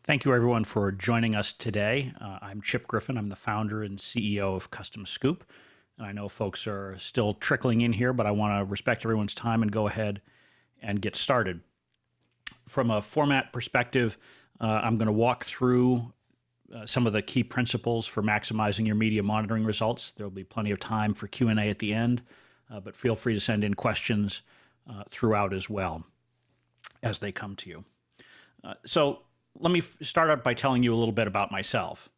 Thank you, everyone, for joining us today. I'm Chip Griffin. I'm the founder and CEO of Custom Scoop. And I know folks are still trickling in here, but I want to respect everyone's time and go ahead and get started. From a format perspective, I'm going to walk through some of the key principles for maximizing your media monitoring results. There'll be plenty of time for Q&A at the end, but feel free to send in questions throughout as well as they come to you. So let me start out by telling you a little bit about myself.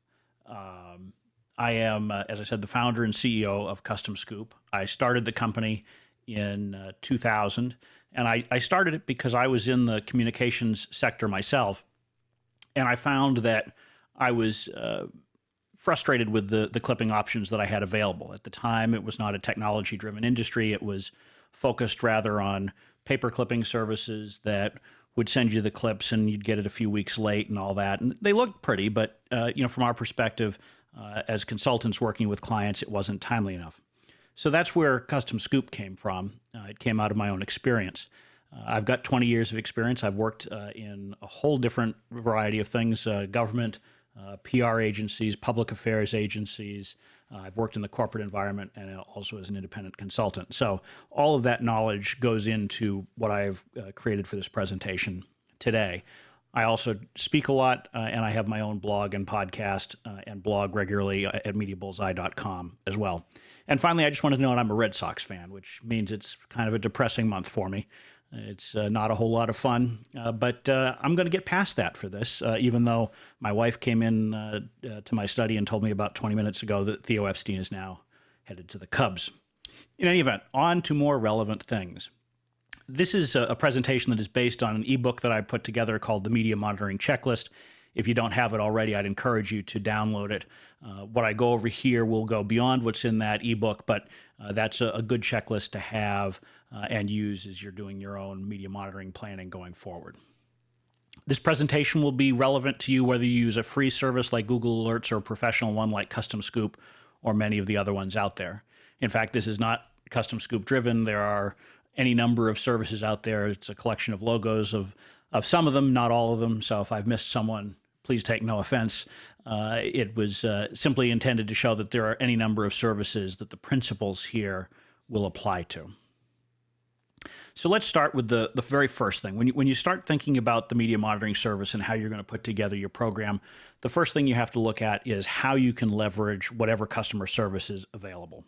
I am, as I said, the founder and CEO of Custom Scoop. I started the company in 2000, and I started it because I was in the communications sector myself, and I found that I was frustrated with the clipping options that I had available. At the time, it was not a technology-driven industry. It was focused rather on paper clipping services that would send you the clips and you'd get it a few weeks late and all that. And they looked pretty, but from our perspective, as consultants working with clients, it wasn't timely enough. So that's where Custom Scoop came from. It came out of my own experience. I've got 20 years of experience. I've worked in a whole different variety of things, government, PR agencies, public affairs agencies. I've worked in the corporate environment and also as an independent consultant. So all of that knowledge goes into what I've created for this presentation today. I also speak a lot, and I have my own blog and podcast and blog regularly at MediaBullseye.com as well. And finally, I just wanted to know that I'm a Red Sox fan, which means it's kind of a depressing month for me. It's not a whole lot of fun, but I'm going to get past that for this, even though my wife came in to my study and told me about 20 minutes ago that Theo Epstein is now headed to the Cubs. In any event, on to more relevant things. This is a presentation that is based on an ebook that I put together called the Media Monitoring Checklist. If you don't have it already, I'd encourage you to download it. What I go over here will go beyond what's in that ebook, but that's a good checklist to have and use as you're doing your own media monitoring planning going forward. This presentation will be relevant to you whether you use a free service like Google Alerts or a professional one like Custom Scoop or many of the other ones out there. In fact, this is not Custom Scoop driven. There are any number of services out there. It's a collection of logos of some of them, not all of them. So if I've missed someone, please take no offense. It was simply intended to show that there are any number of services that the principles here will apply to. So let's start with the very first thing. When you start thinking about the media monitoring service and how you're going to put together your program, the first thing you have to look at is how you can leverage whatever customer service is available.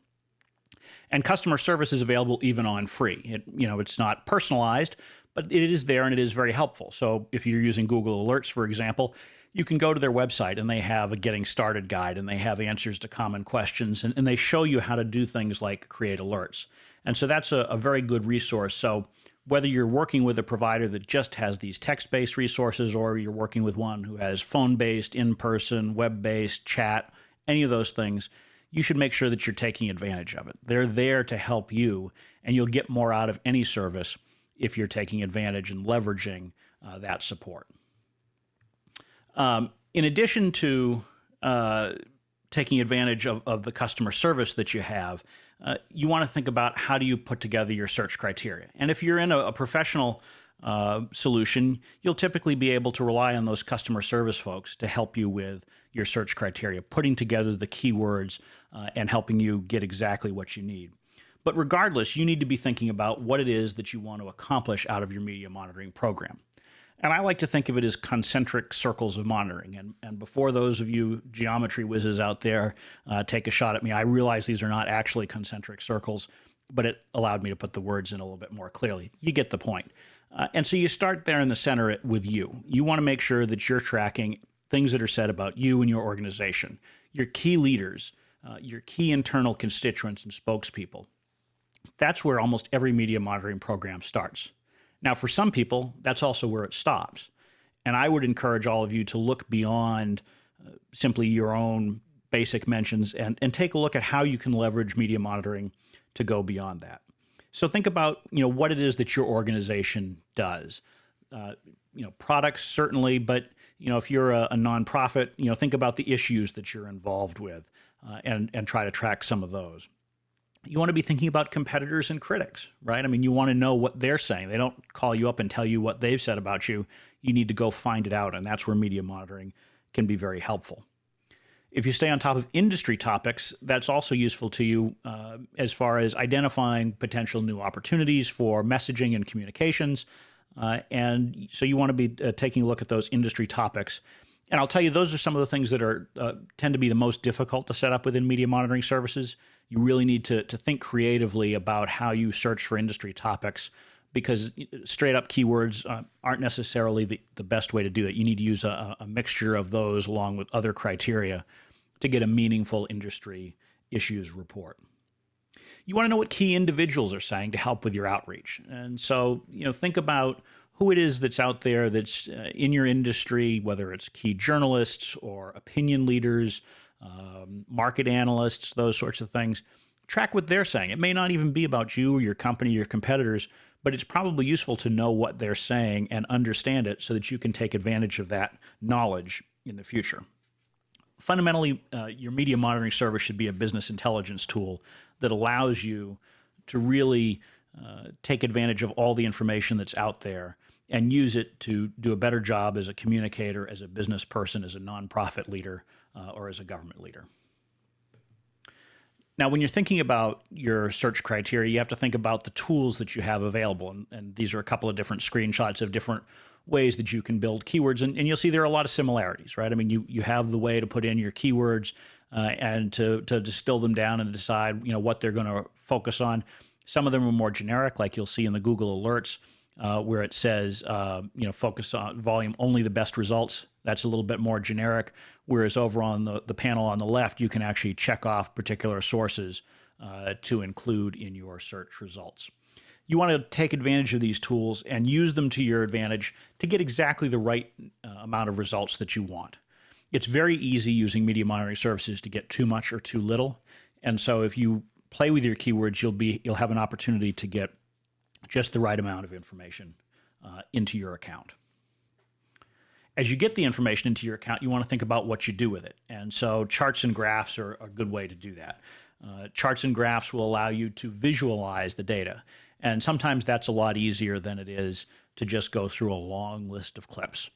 And customer service is available even on free. It's not personalized, but it is there and it is very helpful. So if you're using Google Alerts, for example, you can go to their website and they have a getting started guide and they have answers to common questions and they show you how to do things like create alerts. And so that's a very good resource. So whether you're working with a provider that just has these text-based resources or you're working with one who has phone-based, in-person, web-based, chat, any of those things, you should make sure that you're taking advantage of it. They're there to help you, and you'll get more out of any service if you're taking advantage and leveraging that support. In addition to taking advantage of the customer service that you have, you want to think about how do you put together your search criteria. And if you're in a professional solution, you'll typically be able to rely on those customer service folks to help you with your search criteria, putting together the keywords and helping you get exactly what you need. But regardless, you need to be thinking about what it is that you want to accomplish out of your media monitoring program. And I like to think of it as concentric circles of monitoring. And before those of you geometry whizzes out there take a shot at me, I realize these are not actually concentric circles, but it allowed me to put the words in a little bit more clearly. You get the point. And so you start there in the center with you. You want to make sure that you're tracking things that are said about you and your organization, your key leaders, your key internal constituents and spokespeople. That's where almost every media monitoring program starts. Now, for some people, that's also where it stops. And I would encourage all of you to look beyond simply your own basic mentions and take a look at how you can leverage media monitoring to go beyond that. So think about what it is that your organization does. Products certainly, but if you're a nonprofit, think about the issues that you're involved with and try to track some of those. You want to be thinking about competitors and critics, right? I mean, you want to know what they're saying. They don't call you up and tell you what they've said about you. you need to go find it out. And that's where media monitoring can be very helpful. If you stay on top of industry topics, that's also useful to you as far as identifying potential new opportunities for messaging and communications. And so you want to be taking a look at those industry topics. And I'll tell you, those are some of the things that are tend to be the most difficult to set up within media monitoring services. You really need to think creatively about how you search for industry topics, because straight up keywords aren't necessarily the best way to do it. You need to use a mixture of those along with other criteria to get a meaningful industry issues report. You want to know what key individuals are saying to help with your outreach. And so, think about who it is that's out there that's in your industry, whether it's key journalists or opinion leaders, market analysts, those sorts of things. Track what they're saying. It may not even be about you or your company, your competitors, but it's probably useful to know what they're saying and understand it so that you can take advantage of that knowledge in the future. Fundamentally, your media monitoring service should be a business intelligence tool that allows you to really take advantage of all the information that's out there and use it to do a better job as a communicator, as a business person, as a nonprofit leader, or as a government leader. Now, when you're thinking about your search criteria, you have to think about the tools that you have available. And these are a couple of different screenshots of different ways that you can build keywords. And you'll see there are a lot of similarities, right? I mean, you have the way to put in your keywords and to distill them down and decide, what they're going to focus on. Some of them are more generic, like you'll see in the Google Alerts, where it says, focus on volume, only the best results. That's a little bit more generic. Whereas over on the panel on the left, you can actually check off particular sources to include in your search results. You want to take advantage of these tools and use them to your advantage to get exactly the right amount of results that you want. It's very easy using media monitoring services to get too much or too little. And so if you play with your keywords, you'll have an opportunity to get just the right amount of information into your account. As you get the information into your account, you want to think about what you do with it. And so charts and graphs are a good way to do that. Charts and graphs will allow you to visualize the data. And sometimes that's a lot easier than it is to just go through a long list of clips.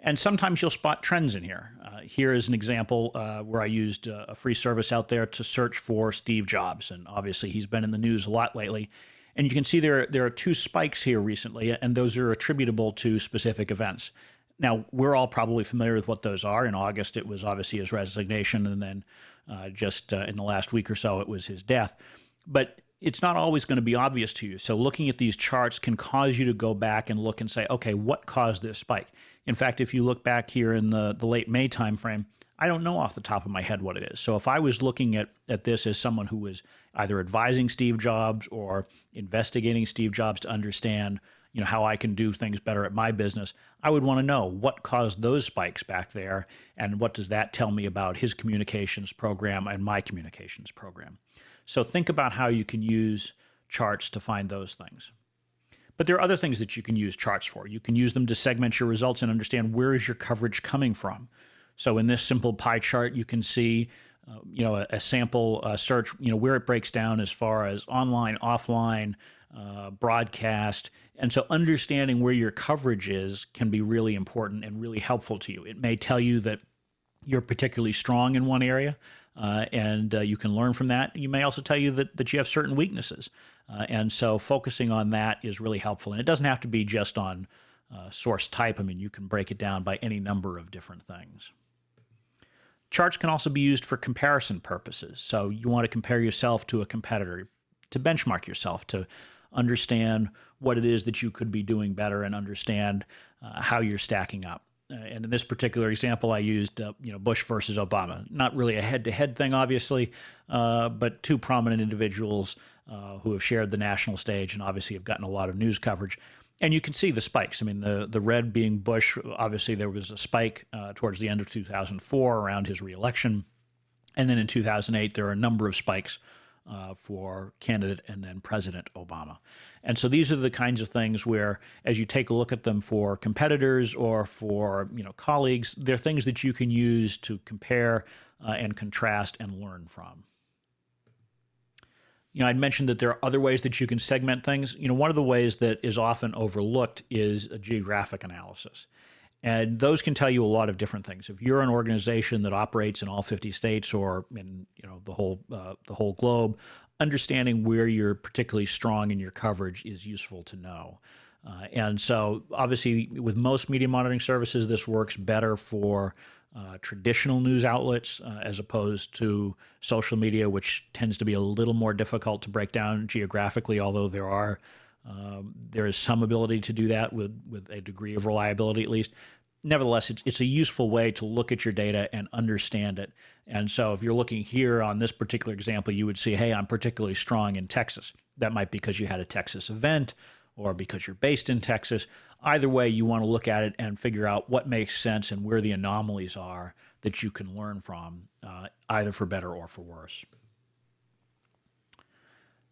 And sometimes you'll spot trends in here. Here is an example where I used a free service out there to search for Steve Jobs. And obviously he's been in the news a lot lately. And you can see there are two spikes here recently, and those are attributable to specific events. Now, we're all probably familiar with what those are. In August, it was obviously his resignation, and then just in the last week or so, it was his death. But it's not always going to be obvious to you. So looking at these charts can cause you to go back and look and say, okay, what caused this spike? In fact, if you look back here in the late May timeframe, I don't know off the top of my head what it is. So if I was looking at this as someone who was either advising Steve Jobs or investigating Steve Jobs to understand how I can do things better at my business, I would want to know what caused those spikes back there, and what does that tell me about his communications program and my communications program. So think about how you can use charts to find those things. But there are other things that you can use charts for. You can use them to segment your results and understand where is your coverage coming from. So in this simple pie chart, you can see a sample search, where it breaks down as far as online, offline, broadcast. And so understanding where your coverage is can be really important and really helpful to you. It may tell you that you're particularly strong in one area, and you can learn from that. You may also tell you that you have certain weaknesses. And so focusing on that is really helpful. And it doesn't have to be just on source type. I mean, you can break it down by any number of different things. Charts can also be used for comparison purposes. So you want to compare yourself to a competitor, to benchmark yourself, to understand what it is that you could be doing better and understand how you're stacking up. And in this particular example, I used Bush versus Obama. Not really a head-to-head thing, obviously, but two prominent individuals who have shared the national stage and obviously have gotten a lot of news coverage. And you can see the spikes. I mean, the red being Bush, obviously there was a spike towards the end of 2004 around his reelection. And then in 2008, there are a number of spikes for candidate and then President Obama. And so these are the kinds of things where, as you take a look at them for competitors or for colleagues, they're things that you can use to compare and contrast and learn from. I'd mentioned that there are other ways that you can segment things. One of the ways that is often overlooked is a geographic analysis. And those can tell you a lot of different things. If you're an organization that operates in all 50 states or in the whole globe, understanding where you're particularly strong in your coverage is useful to know. And so, obviously, with most media monitoring services, this works better for traditional news outlets as opposed to social media, which tends to be a little more difficult to break down geographically, although there is some ability to do that with a degree of reliability at least. Nevertheless, it's a useful way to look at your data and understand it. And so if you're looking here on this particular example, you would see, hey, I'm particularly strong in Texas. That might be because you had a Texas event or because you're based in Texas. Either way, you want to look at it and figure out what makes sense and where the anomalies are that you can learn from, either for better or for worse.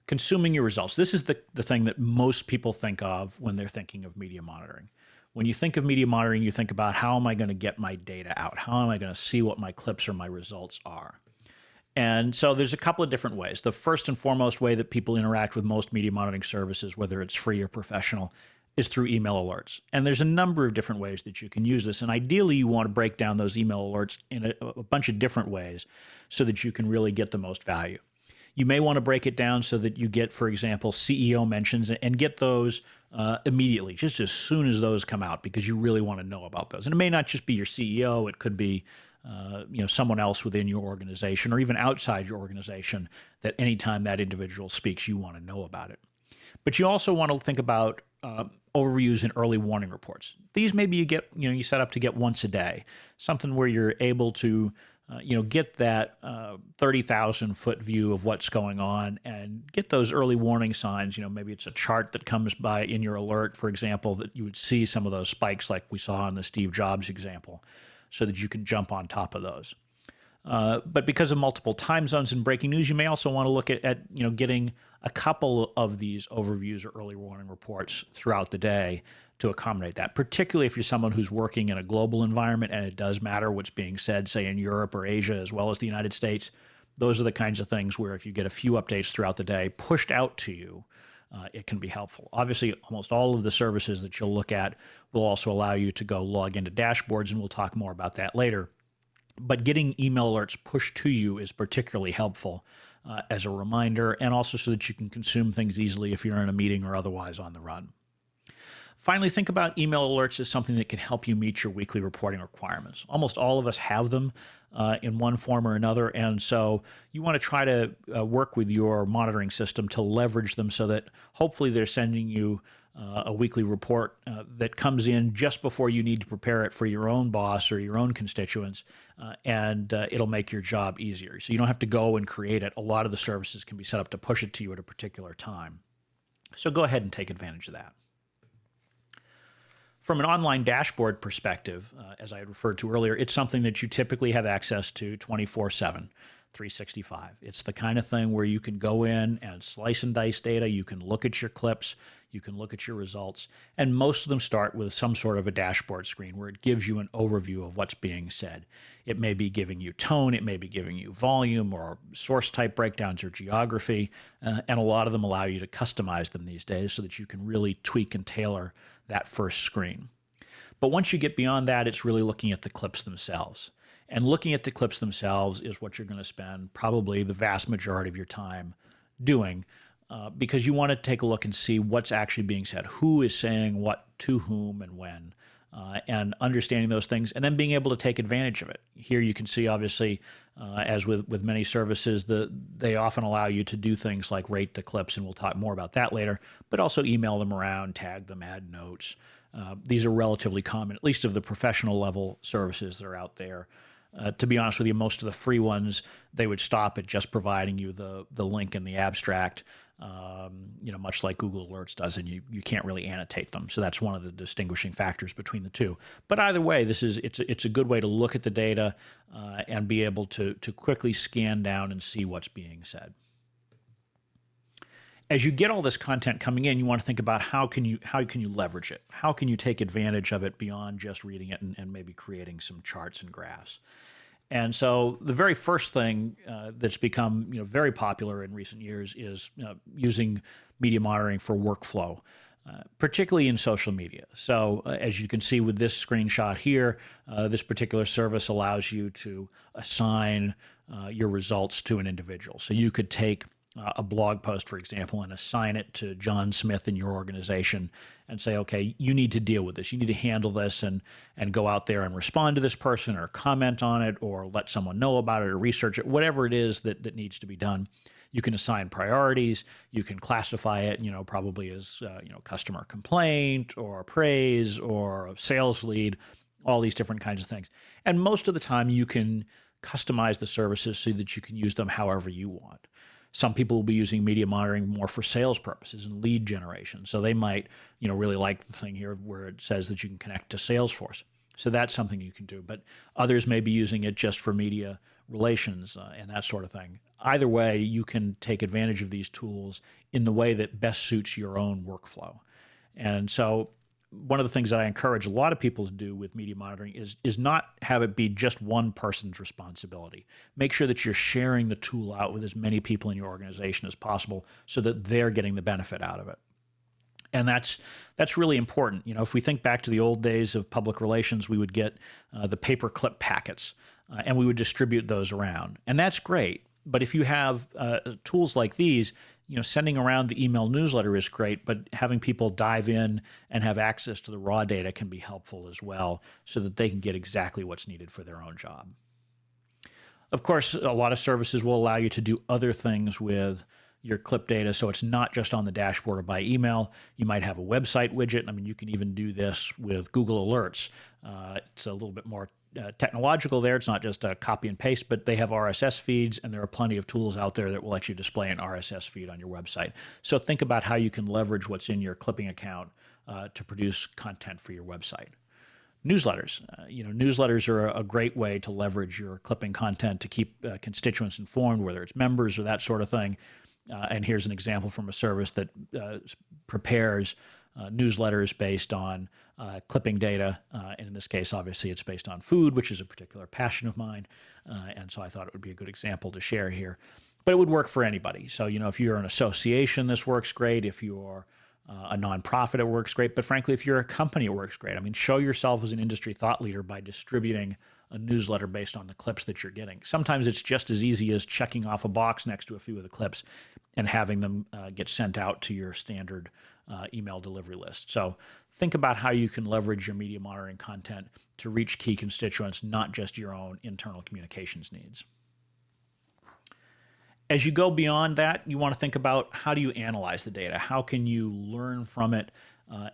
Consuming your results. This is the thing that most people think of when they're thinking of media monitoring. When you think of media monitoring, you think about how am I going to get my data out? How am I going to see what my clips or my results are? And so there's a couple of different ways. The first and foremost way that people interact with most media monitoring services, whether it's free or professional, is through email alerts. And there's a number of different ways that you can use this. And ideally, you want to break down those email alerts in a bunch of different ways so that you can really get the most value. You may want to break it down so that you get, for example, CEO mentions and get those immediately, just as soon as those come out, because you really want to know about those. And it may not just be your CEO; it could be someone else within your organization or even outside your organization. That anytime that individual speaks, you want to know about it. But you also want to think about overviews and early warning reports. These maybe you set up to get once a day, something where you're able to get that 30,000-foot view of what's going on and get those early warning signs. Maybe it's a chart that comes by in your alert, for example, that you would see some of those spikes like we saw in the Steve Jobs example, so that you can jump on top of those. But because of multiple time zones and breaking news, you may also want to look at getting a couple of these overviews or early warning reports throughout the day to accommodate that, particularly if you're someone who's working in a global environment and it does matter what's being said, say in Europe or Asia as well as the United States. Those are the kinds of things where if you get a few updates throughout the day pushed out to you, it can be helpful. Obviously, almost all of the services that you'll look at will also allow you to go log into dashboards, and we'll talk more about that later. But getting email alerts pushed to you is particularly helpful as a reminder, and also so that you can consume things easily if you're in a meeting or otherwise on the run. Finally, think about email alerts as something that can help you meet your weekly reporting requirements. Almost all of us have them in one form or another, and so you want to try to work with your monitoring system to leverage them so that hopefully they're sending you a weekly report that comes in just before you need to prepare it for your own boss or your own constituents, and it'll make your job easier. So you don't have to go and create it. A lot of the services can be set up to push it to you at a particular time. So go ahead and take advantage of that. From an online dashboard perspective, as I had referred to earlier, it's something that you typically have access to 24/7, 365. It's the kind of thing where you can go in and slice and dice data. You can look at your clips. You can look at your results. And most of them start with some sort of a dashboard screen where it gives you an overview of what's being said. It may be giving you tone. It may be giving you volume or source type breakdowns or geography. And a lot of them allow you to customize them these days so that you can really tweak and tailor that first screen. But once you get beyond that, it's really looking at the clips themselves. And looking at the clips themselves is what you're going to spend probably the vast majority of your time doing, because you want to take a look and see what's actually being said, who is saying what to whom and when, and understanding those things, and then being able to take advantage of it. Here you can see, obviously, as with many services, they often allow you to do things like rate the clips, and we'll talk more about that later, but also email them around, tag them, add notes. These are relatively common, at least of the professional level services that are out there. To be honest with you, most of the free ones, they would stop at just providing you the link and the abstract, much like Google Alerts does, and you can't really annotate them. So that's one of the distinguishing factors between the two. But either way, it's a good way to look at the data and be able to quickly scan down and see what's being said. As you get all this content coming in, you want to think about how can you leverage it? How can you take advantage of it beyond just reading it and maybe creating some charts and graphs? And so the very first thing that's become very popular in recent years is using media monitoring for workflow. particularly in social media. So as you can see with this screenshot here, this particular service allows you to assign your results to an individual. So you could take a blog post, for example, and assign it to John Smith in your organization and say, okay, you need to deal with this. You need to handle this and go out there and respond to this person or comment on it or let someone know about it or research it, whatever it is that needs to be done. You can assign priorities. You can classify it, probably as, customer complaint or praise or a sales lead, all these different kinds of things. And most of the time you can customize the services so that you can use them however you want. Some people will be using media monitoring more for sales purposes and lead generation. So they might, really like the thing here where it says that you can connect to Salesforce. So that's something you can do. But others may be using it just for media relations and that sort of thing. Either way, you can take advantage of these tools in the way that best suits your own workflow. And so one of the things that I encourage a lot of people to do with media monitoring is not have it be just one person's responsibility. Make sure that you're sharing the tool out with as many people in your organization as possible so that they're getting the benefit out of it. And that's really important. If we think back to the old days of public relations, we would get the paper clip packets and we would distribute those around. And that's great. But if you have tools like these, sending around the email newsletter is great, but having people dive in and have access to the raw data can be helpful as well so that they can get exactly what's needed for their own job. Of course, a lot of services will allow you to do other things with your clip data, so it's not just on the dashboard or by email. You might have a website widget. I mean, you can even do this with Google Alerts. It's a little bit more technological there. It's not just a copy and paste, but they have RSS feeds, and there are plenty of tools out there that will let you display an RSS feed on your website. So think about how you can leverage what's in your clipping account to produce content for your website. Newsletters. Newsletters are a great way to leverage your clipping content to keep constituents informed, whether it's members or that sort of thing. And here's an example from a service that prepares newsletters based on clipping data. And in this case, obviously, it's based on food, which is a particular passion of mine. And so I thought it would be a good example to share here. But it would work for anybody. So, if you're an association, this works great. If you're a nonprofit, it works great. But frankly, if you're a company, it works great. I mean, show yourself as an industry thought leader by distributing a newsletter based on the clips that you're getting. Sometimes it's just as easy as checking off a box next to a few of the clips and having them get sent out to your standard email delivery list. So think about how you can leverage your media monitoring content to reach key constituents, not just your own internal communications needs. As you go beyond that, you want to think about how do you analyze the data? How can you learn from it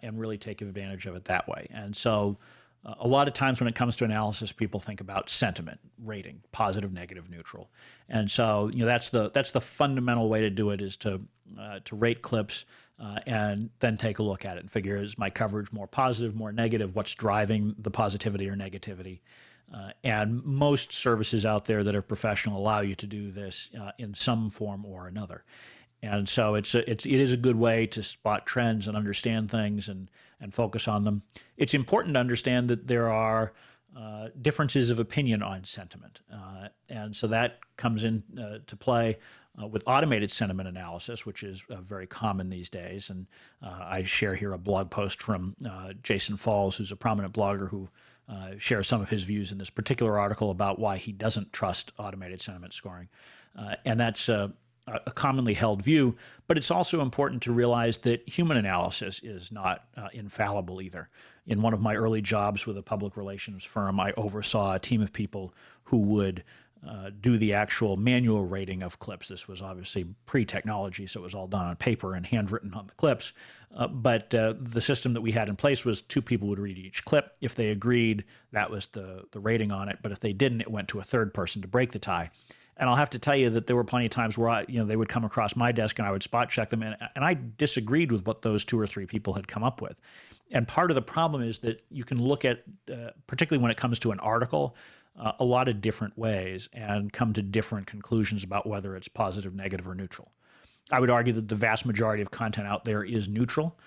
and really take advantage of it that way? And so a lot of times when it comes to analysis, people think about sentiment, rating, positive, negative, neutral. And so that's the fundamental way to do it, is to rate clips and then take a look at it and figure, is my coverage more positive, more negative? What's driving the positivity or negativity? And most services out there that are professional allow you to do this in some form or another. And so it is a good way to spot trends and understand things and focus on them. It's important to understand that there are differences of opinion on sentiment. And so that comes in to play with automated sentiment analysis, which is very common these days. And I share here a blog post from Jason Falls, who's a prominent blogger who shares some of his views in this particular article about why he doesn't trust automated sentiment scoring. And that's a commonly held view, but it's also important to realize that human analysis is not infallible either. In one of my early jobs with a public relations firm, I oversaw a team of people who would do the actual manual rating of clips. This was obviously pre-technology, so it was all done on paper and handwritten on the clips. But the system that we had in place was two people would read each clip. If they agreed, that was the rating on it. But if they didn't, it went to a third person to break the tie. And I'll have to tell you that there were plenty of times where they would come across my desk and I would spot check them, and I disagreed with what those two or three people had come up with. And part of the problem is that you can look at, particularly when it comes to an article, a lot of different ways and come to different conclusions about whether it's positive, negative, or neutral. I would argue that the vast majority of content out there is neutral,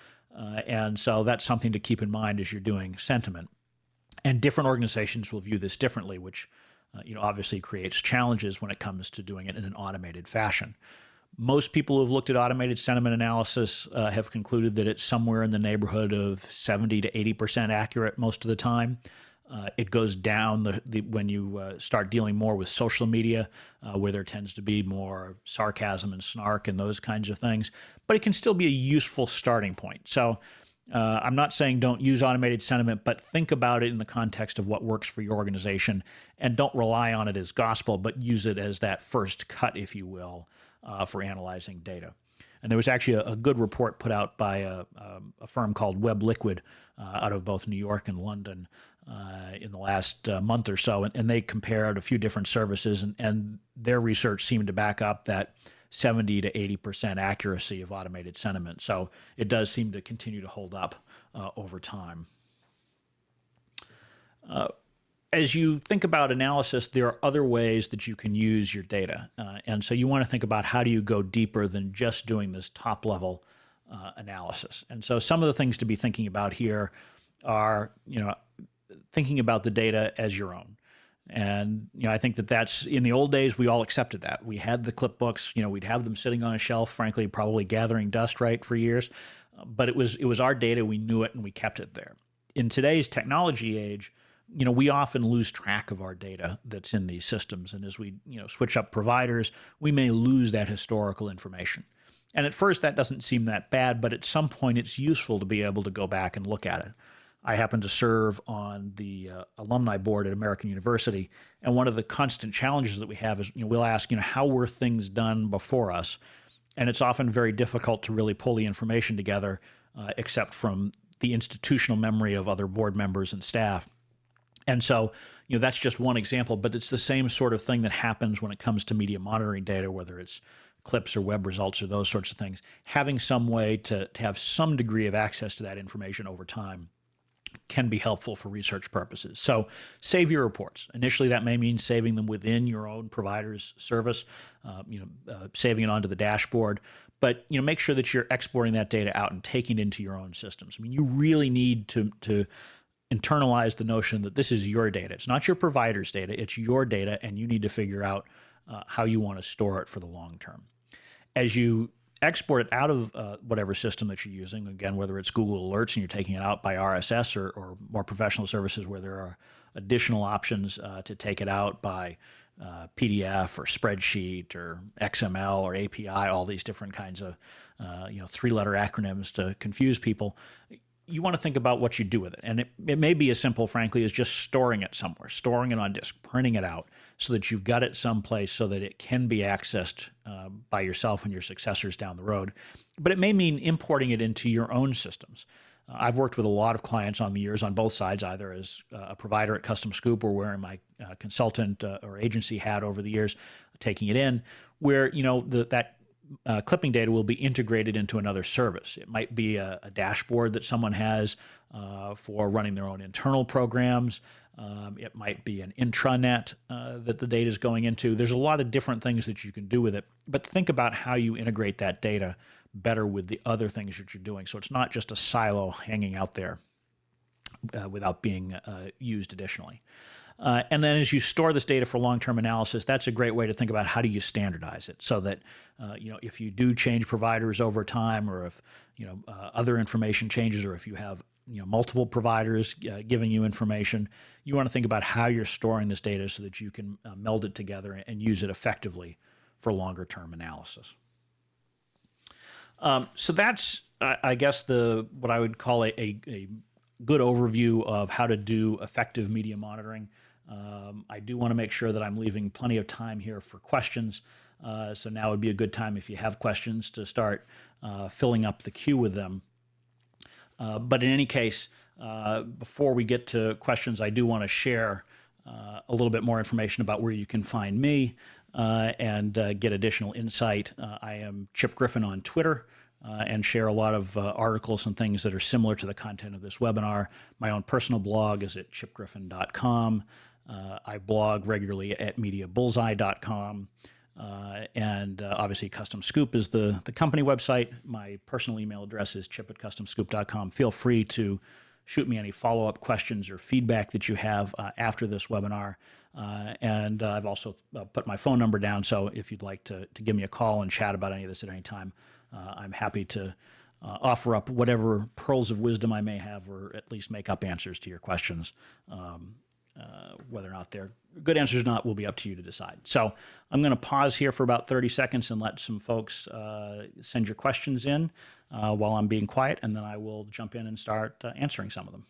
and so that's something to keep in mind as you're doing sentiment. And different organizations will view this differently, which obviously creates challenges when it comes to doing it in an automated fashion. Most people who have looked at automated sentiment analysis have concluded that it's somewhere in the neighborhood of 70 to 80% accurate most of the time. It goes down when you start dealing more with social media, where there tends to be more sarcasm and snark and those kinds of things. But it can still be a useful starting point. So I'm not saying don't use automated sentiment, but think about it in the context of what works for your organization, and don't rely on it as gospel, but use it as that first cut, if you will, for analyzing data. And there was actually a good report put out by a firm called Web Liquid out of both New York and London in the last month or so. And they compared a few different services, and their research seemed to back up that 70 to 80% accuracy of automated sentiment. So it does seem to continue to hold up over time. As you think about analysis, there are other ways that you can use your data. And so you want to think about how do you go deeper than just doing this top level analysis. And so some of the things to be thinking about here are, thinking about the data as your own. And, I think that's, in the old days, we all accepted that. We had the clip books, we'd have them sitting on a shelf, frankly, probably gathering dust, right, for years. But it was our data, we knew it, and we kept it there. In today's technology age, we often lose track of our data that's in these systems. And as we, switch up providers, we may lose that historical information. And at first, that doesn't seem that bad, but at some point, it's useful to be able to go back and look at it. I happen to serve on the alumni board at American University, and one of the constant challenges that we have is, we'll ask, how were things done before us? And it's often very difficult to really pull the information together, except from the institutional memory of other board members and staff. And so, that's just one example, but it's the same sort of thing that happens when it comes to media monitoring data, whether it's clips or web results or those sorts of things. Having some way to have some degree of access to that information over time can be helpful for research purposes. So save your reports. Initially, that may mean saving them within your own provider's service, saving it onto the dashboard. But make sure that you're exporting that data out and taking it into your own systems. You really need to internalize the notion that this is your data. It's not your provider's data. It's your data, and you need to figure out how you want to store it for the long term. As you export it out of whatever system that you're using, again, whether it's Google Alerts and you're taking it out by RSS or more professional services where there are additional options to take it out by PDF or spreadsheet or XML or API, all these different kinds of three-letter acronyms to confuse people. You want to think about what you do with it. And it may be as simple, frankly, as just storing it somewhere, storing it on disk, printing it out so that you've got it someplace so that it can be accessed by yourself and your successors down the road. But it may mean importing it into your own systems. I've worked with a lot of clients on the years on both sides, either as a provider at customscoop or wearing my consultant or agency hat over the years, taking it in, where that clipping data will be integrated into another service. It might be a dashboard that someone has for running their own internal programs. It might be an intranet that the data is going into. There's a lot of different things that you can do with it, but think about how you integrate that data better with the other things that you're doing. So it's not just a silo hanging out there without being used additionally. And then as you store this data for long-term analysis, that's a great way to think about how do you standardize it so that, if you do change providers over time, or if, other information changes, or if you have, multiple providers giving you information, you want to think about how you're storing this data so that you can meld it together and use it effectively for longer-term analysis. So that's, I guess, what I would call a good overview of how to do effective media monitoring. I do want to make sure that I'm leaving plenty of time here for questions. So now would be a good time if you have questions to start filling up the queue with them. But in any case, before we get to questions, I do want to share a little bit more information about where you can find me and get additional insight. I am Chip Griffin on Twitter. And share a lot of articles and things that are similar to the content of this webinar. My own personal blog is at chipgriffin.com. I blog regularly at mediabullseye.com. And obviously Custom Scoop is the company website. My personal email address is chip@customscoop.com. Feel free to shoot me any follow-up questions or feedback that you have after this webinar. And I've also put my phone number down, so if you'd like to give me a call and chat about any of this at any time, I'm happy to offer up whatever pearls of wisdom I may have, or at least make up answers to your questions. Whether or not they're good answers or not will be up to you to decide. So I'm going to pause here for about 30 seconds and let some folks send your questions in while I'm being quiet, and then I will jump in and start answering some of them.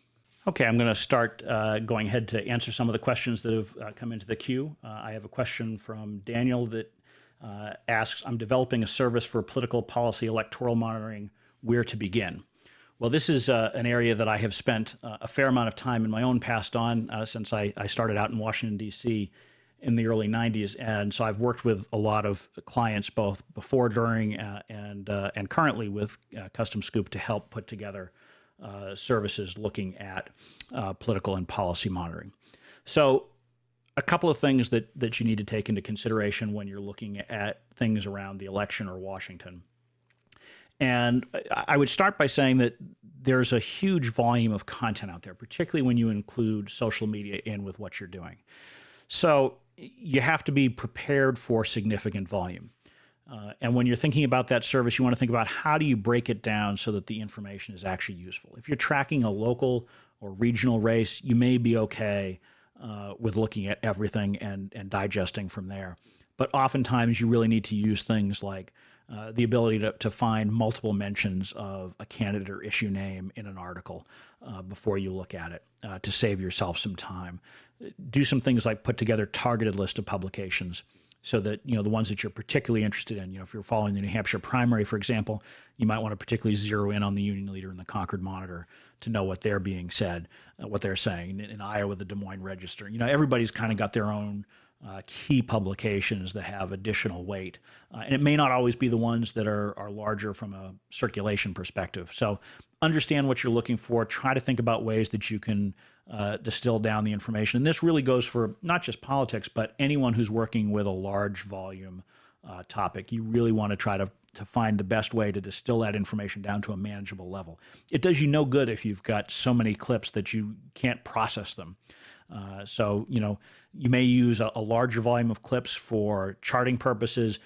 Okay, I'm going to start going ahead to answer some of the questions that have come into the queue. I have a question from Daniel that asks, I'm developing a service for political policy electoral monitoring. Where to begin? Well, this is an area that I have spent a fair amount of time in my own past on since I started out in Washington, D.C. in the early 90s. And so I've worked with a lot of clients both before, during, and currently with Custom Scoop to help put together services looking at political and policy monitoring. So a couple of things that you need to take into consideration when you're looking at things around the election or Washington. And I would start by saying that there's a huge volume of content out there, particularly when you include social media in with what you're doing. So you have to be prepared for significant volume. And when you're thinking about that service, you want to think about how do you break it down so that the information is actually useful. If you're tracking a local or regional race, you may be okay with looking at everything and digesting from there. But oftentimes you really need to use things like the ability to find multiple mentions of a candidate or issue name in an article before you look at it to save yourself some time. Do some things like put together targeted list of publications so that, the ones that you're particularly interested in, if you're following the New Hampshire primary, for example, you might want to particularly zero in on the Union Leader and the Concord Monitor to know what they're being said, what they're saying. In Iowa, the Des Moines Register. Everybody's kind of got their own key publications that have additional weight. And it may not always be the ones that are larger from a circulation perspective. So understand what you're looking for. Try to think about ways that you can distill down the information. And this really goes for not just politics, but anyone who's working with a large volume topic. You really want to try to find the best way to distill that information down to a manageable level. It does you no good if you've got so many clips that you can't process them. So you may use a larger volume of clips for charting purposes,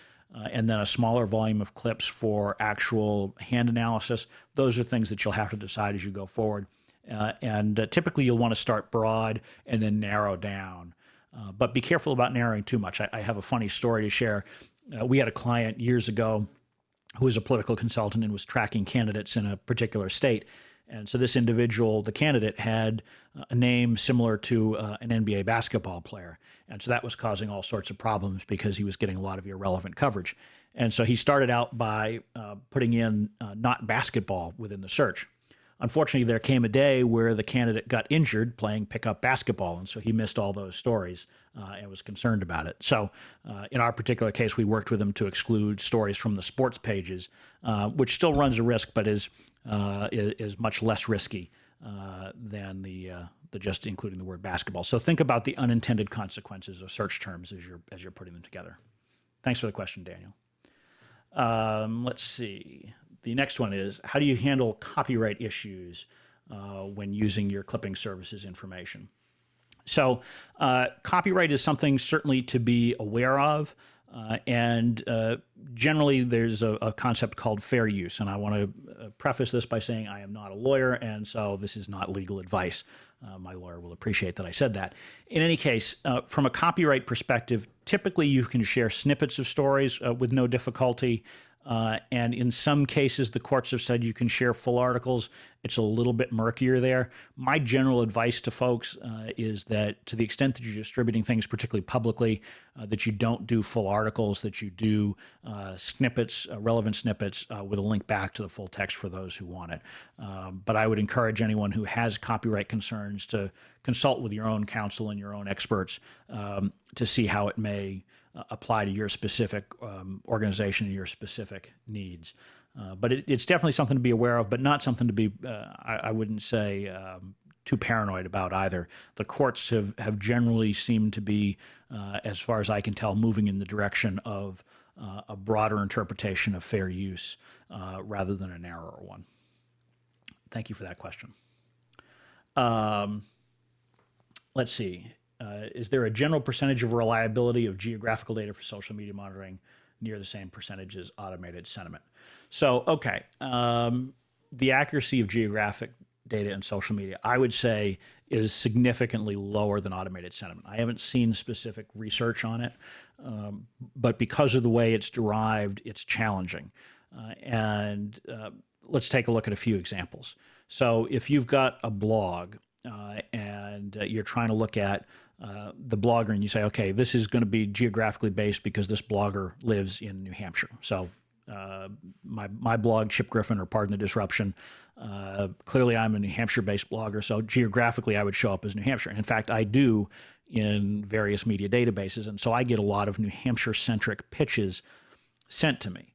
and then a smaller volume of clips for actual hand analysis. Those are things that you'll have to decide as you go forward. And typically you'll want to start broad and then narrow down. But be careful about narrowing too much. I have a funny story to share. We had a client years ago who was a political consultant and was tracking candidates in a particular state. And so this individual, the candidate, had a name similar to an NBA basketball player. And so that was causing all sorts of problems because he was getting a lot of irrelevant coverage. And so he started out by putting in not basketball within the search. Unfortunately, there came a day where the candidate got injured playing pickup basketball, and so he missed all those stories and was concerned about it. So in our particular case, we worked with him to exclude stories from the sports pages, which still runs a risk, but is much less risky than the just including the word basketball. So think about the unintended consequences of search terms as you're putting them together. Thanks for the question, Daniel. Let's see. The next one is, how do you handle copyright issues when using your clipping services information? So copyright is something certainly to be aware of. And generally, there's a concept called fair use. And I want to preface this by saying I am not a lawyer, and so this is not legal advice. My lawyer will appreciate that I said that. In any case, from a copyright perspective, typically you can share snippets of stories with no difficulty. And in some cases, the courts have said you can share full articles. It's a little bit murkier there. My general advice to folks is that to the extent that you're distributing things, particularly publicly, that you don't do full articles, that you do snippets, relevant snippets with a link back to the full text for those who want it. But I would encourage anyone who has copyright concerns to consult with your own counsel and your own experts to see how it may apply to your specific organization and your specific needs. But it's definitely something to be aware of, but not something to be, I wouldn't say, too paranoid about either. The courts have generally seemed to be, as far as I can tell, moving in the direction of a broader interpretation of fair use rather than a narrower one. Thank you for that question. Um, let's see. Is there a general percentage of reliability of geographical data for social media monitoring near the same percentage as automated sentiment? So, okay, the accuracy of geographic data in social media, I would say, is significantly lower than automated sentiment. I haven't seen specific research on it, but because of the way it's derived, it's challenging. And let's take a look at a few examples. So, if you've got a blog and you're trying to look at the blogger and you say, okay, this is going to be geographically based because this blogger lives in New Hampshire. So my blog, Chip Griffin, or Pardon the Disruption, clearly I'm a New Hampshire-based blogger, so geographically I would show up as New Hampshire. And in fact, I do in various media databases, and so I get a lot of New Hampshire-centric pitches sent to me.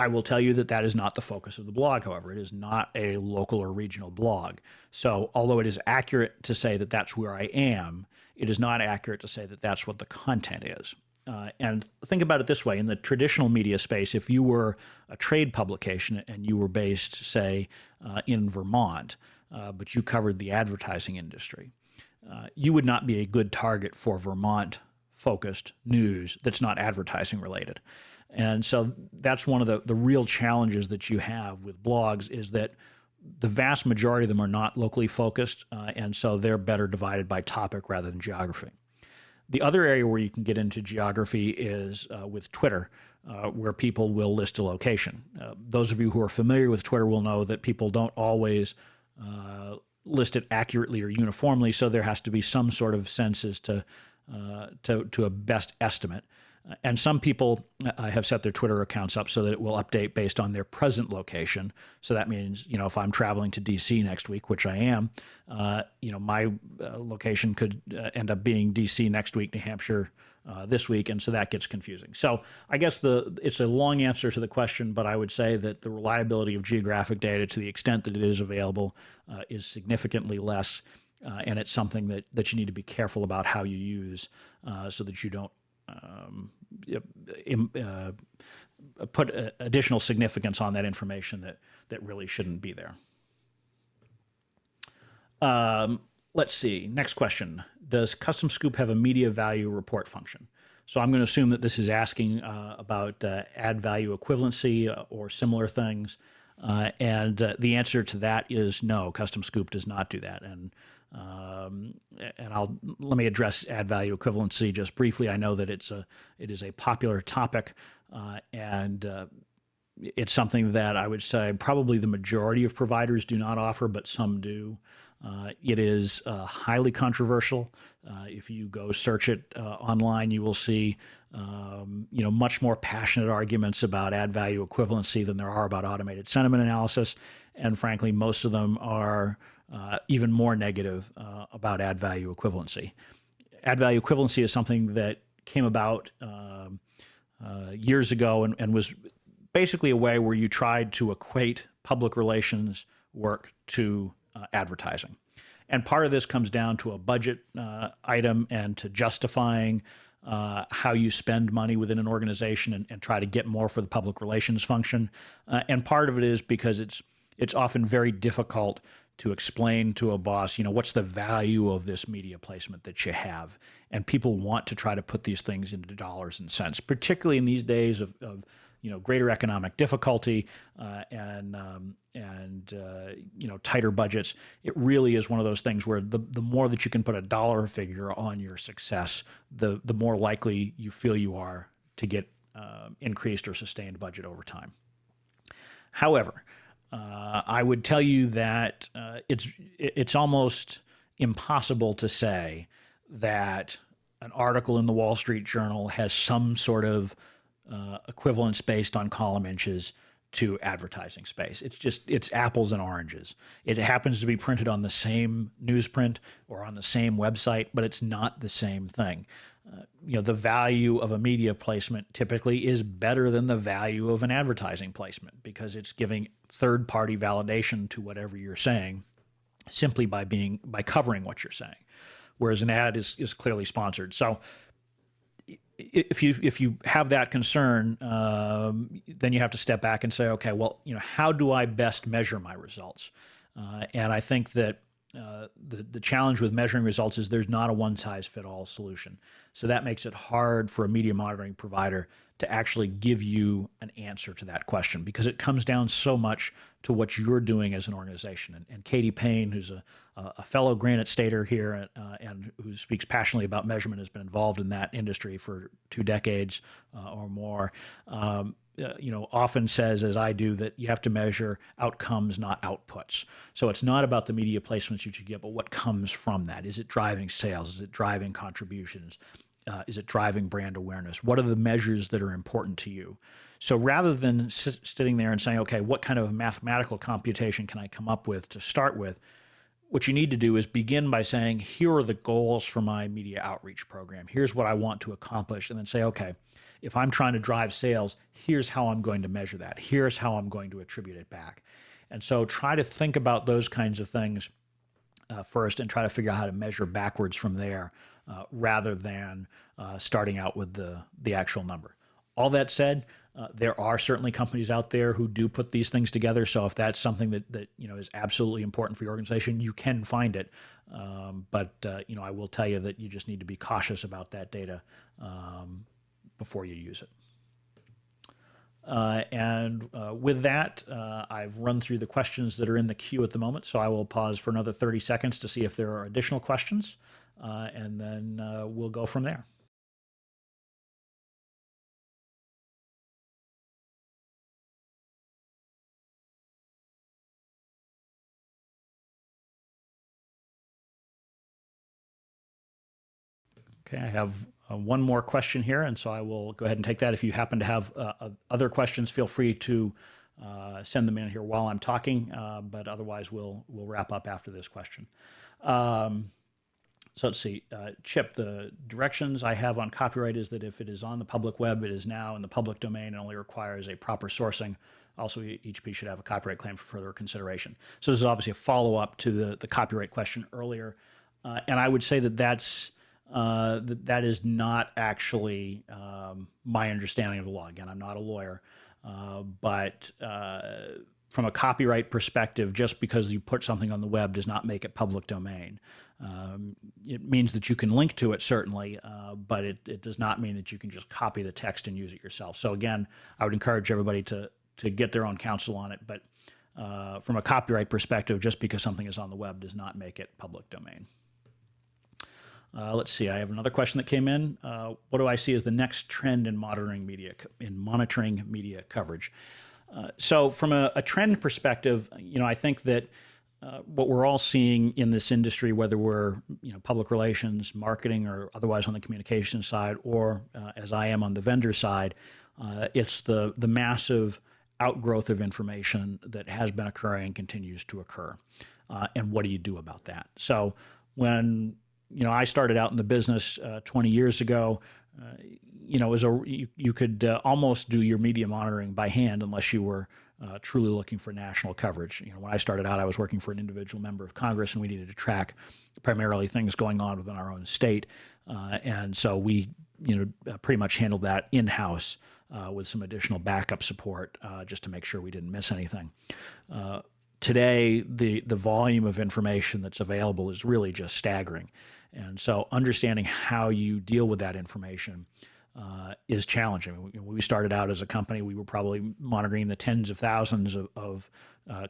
I will tell you that that is not the focus of the blog, however. It is not a local or regional blog. So although it is accurate to say that that's where I am, it is not accurate to say that that's what the content is. And think about it this way. In the traditional media space, if you were a trade publication and you were based, say, in Vermont, but you covered the advertising industry, you would not be a good target for Vermont-focused news that's not advertising related. And so that's one of the real challenges that you have with blogs, is that the vast majority of them are not locally focused, and so they're better divided by topic rather than geography. The other area where you can get into geography is with Twitter, where people will list a location. Those of you who are familiar with Twitter will know that people don't always list it accurately or uniformly, so there has to be some sort of sense as to a best estimate. And some people have set their Twitter accounts up so that it will update based on their present location. So that means, if I'm traveling to DC next week, which I am, my location could end up being DC next week, New Hampshire this week, and so that gets confusing. So I guess it's a long answer to the question, but I would say that the reliability of geographic data, to the extent that it is available, is significantly less, and it's something that you need to be careful about how you use, so that you don't put additional significance on that information that really shouldn't be there. Let's see. Next question. Does Custom Scoop have a media value report function? So I'm going to assume that this is asking about ad value equivalency or similar things. And the answer to that is no, Custom Scoop does not do that. And let me address ad value equivalency just briefly. I know that it is a popular topic, and it's something that I would say probably the majority of providers do not offer, but some do. It is highly controversial. If you go search it online, you will see much more passionate arguments about ad value equivalency than there are about automated sentiment analysis, and frankly, most of them are even more negative about ad value equivalency. Ad value equivalency is something that came about years ago and was basically a way where you tried to equate public relations work to advertising. And part of this comes down to a budget item and to justifying how you spend money within an organization and try to get more for the public relations function. And part of it is because it's often very difficult to explain to a boss, what's the value of this media placement that you have. And people want to try to put these things into dollars and cents, particularly in these days of greater economic difficulty and tighter budgets. It really is one of those things where the more that you can put a dollar figure on your success, the more likely you feel you are to get increased or sustained budget over time. However, I would tell you that it's almost impossible to say that an article in the Wall Street Journal has some sort of equivalence based on column inches to advertising space. It's apples and oranges. It happens to be printed on the same newsprint or on the same website, but it's not the same thing. The value of a media placement typically is better than the value of an advertising placement because it's giving third-party validation to whatever you're saying simply by covering what you're saying, whereas an ad is clearly sponsored. So if you have that concern, then you have to step back and say, okay, well, how do I best measure my results? And I think that the challenge with measuring results is there's not a one size fit all solution. So that makes it hard for a media monitoring provider to actually give you an answer to that question because it comes down so much to what you're doing as an organization. And Katie Payne, who's a fellow Granite Stater here and who speaks passionately about measurement, has been involved in that industry for 2 decades or more. Often says, as I do, that you have to measure outcomes, not outputs. So it's not about the media placements you get, but what comes from that. Is it driving sales? Is it driving contributions? Is it driving brand awareness? What are the measures that are important to you? So rather than sitting there and saying, okay, what kind of mathematical computation can I come up with to start with? What you need to do is begin by saying, here are the goals for my media outreach program. Here's what I want to accomplish. And then say, okay, if I'm trying to drive sales, here's how I'm going to measure that. Here's how I'm going to attribute it back. And so try to think about those kinds of things first and try to figure out how to measure backwards from there rather than starting out with the actual number. All that said, there are certainly companies out there who do put these things together. So if that's something that is absolutely important for your organization, you can find it. But I will tell you that you just need to be cautious about that data before you use it. With that, I've run through the questions that are in the queue at the moment. So I will pause for another 30 seconds to see if there are additional questions, and then we'll go from there. Okay, I have one more question here, and so I will go ahead and take that. If you happen to have other questions, feel free to send them in here while I'm talking, but otherwise we'll wrap up after this question. So let's see, Chip, the directions I have on copyright is that if it is on the public web, it is now in the public domain and only requires a proper sourcing. Also, each piece should have a copyright claim for further consideration. So this is obviously a follow-up to the copyright question earlier. And I would say that that is not actually my understanding of the law. Again, I'm not a lawyer, but from a copyright perspective, just because you put something on the web does not make it public domain. It means that you can link to it, certainly, but it does not mean that you can just copy the text and use it yourself. So again, I would encourage everybody to get their own counsel on it, but from a copyright perspective, just because something is on the web does not make it public domain. Let's see, I have another question that came in. What do I see as the next trend in monitoring media coverage? So from a trend perspective, I think that what we're all seeing in this industry, whether we're public relations, marketing, or otherwise on the communication side, or as I am on the vendor side, it's the massive outgrowth of information that has been occurring and continues to occur. And what do you do about that? So when I started out in the business 20 years ago, you could almost do your media monitoring by hand unless you were truly looking for national coverage. When I started out, I was working for an individual member of Congress, and we needed to track primarily things going on within our own state, and so we, pretty much handled that in-house with some additional backup support just to make sure we didn't miss anything. Today, the volume of information that's available is really just staggering. And so understanding how you deal with that information is challenging. When we started out as a company, we were probably monitoring the tens of thousands of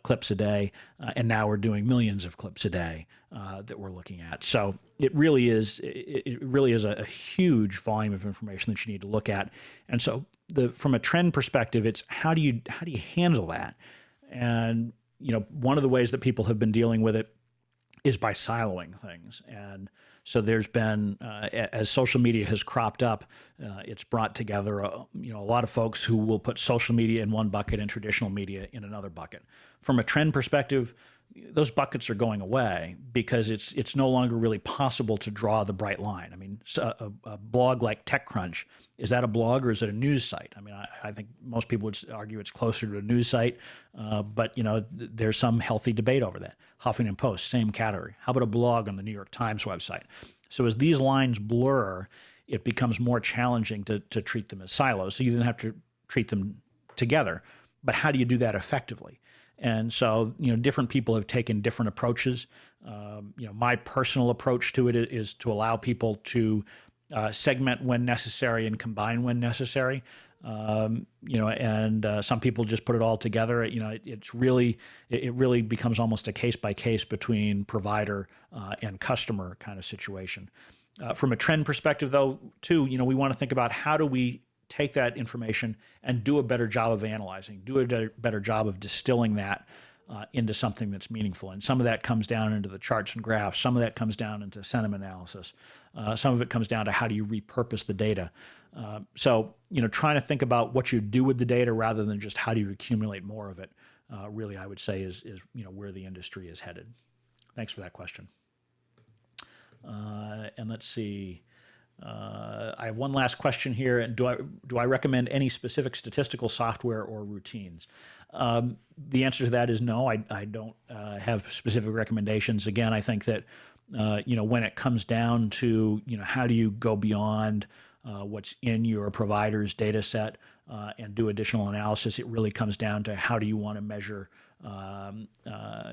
clips a day, and now we're doing millions of clips a day that we're looking at. So it really is a huge volume of information that you need to look at. And so from a trend perspective, it's how do you handle that? And one of the ways that people have been dealing with it is by siloing things. And so there's been, as social media has cropped up, it's brought together, a lot of folks who will put social media in one bucket and traditional media in another bucket. From a trend perspective, those buckets are going away because it's no longer really possible to draw the bright line. I mean, a blog like TechCrunch, is that a blog or is it a news site? I mean, I think most people would argue it's closer to a news site, but there's some healthy debate over that. Huffington Post, same category. How about a blog on the New York Times website? So as these lines blur, it becomes more challenging to treat them as silos. So you then have to treat them together. But how do you do that effectively? And so, different people have taken different approaches. My personal approach to it is to allow people to segment when necessary and combine when necessary. And some people just put it all together. It really becomes almost a case by case between provider and customer kind of situation. From a trend perspective, though, too, we want to think about how do we take that information and do a better job of analyzing, do a better job of distilling that into something that's meaningful. And some of that comes down into the charts and graphs. Some of that comes down into sentiment analysis. Some of it comes down to how do you repurpose the data. So, trying to think about what you do with the data rather than just how do you accumulate more of it, really, I would say is where the industry is headed. Thanks for that question. And let's see. I have one last question here. And do I recommend any specific statistical software or routines? The answer to that is no. I don't have specific recommendations. Again, I think that when it comes down to how do you go beyond what's in your provider's data set and do additional analysis, it really comes down to how do you want to measure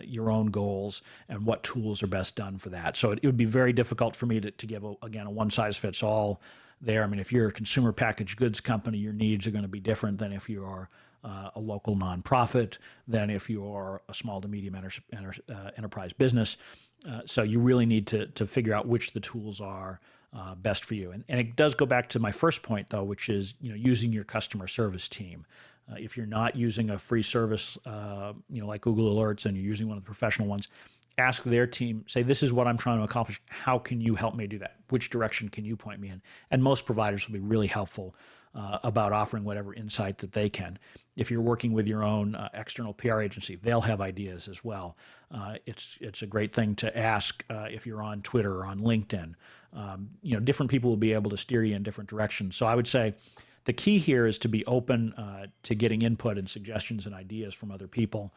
your own goals and what tools are best done for that. So it would be very difficult for me to give, a one-size-fits-all there. I mean, if you're a consumer packaged goods company, your needs are going to be different than if you are a local nonprofit, than if you are a small to medium enterprise business. So you really need to figure out which the tools are best for you. And it does go back to my first point, though, which is using your customer service team. If you're not using a free service, like Google Alerts, and you're using one of the professional ones, ask their team, say, this is what I'm trying to accomplish. How can you help me do that? Which direction can you point me in? And most providers will be really helpful about offering whatever insight that they can. If you're working with your own external PR agency, they'll have ideas as well. It's a great thing to ask if you're on Twitter or on LinkedIn. Different people will be able to steer you in different directions. So I would say the key here is to be open to getting input and suggestions and ideas from other people.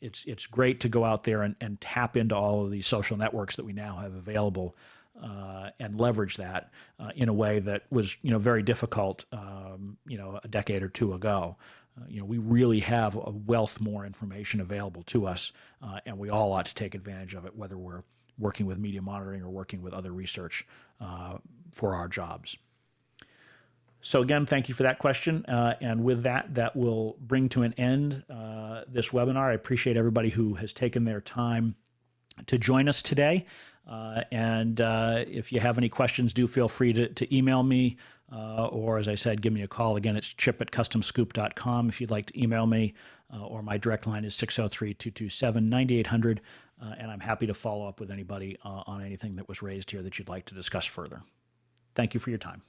It's great to go out there and tap into all of these social networks that we now have available and leverage that in a way that was very difficult a decade or two ago. We really have a wealth more information available to us, and we all ought to take advantage of it, whether we're working with media monitoring or working with other research for our jobs. So again, thank you for that question. And with that will bring to an end this webinar. I appreciate everybody who has taken their time to join us today. And if you have any questions, do feel free to email me or, as I said, give me a call. Again, it's chip@customscoop.com if you'd like to email me, or my direct line is 603-227-9800. And I'm happy to follow up with anybody on anything that was raised here that you'd like to discuss further. Thank you for your time.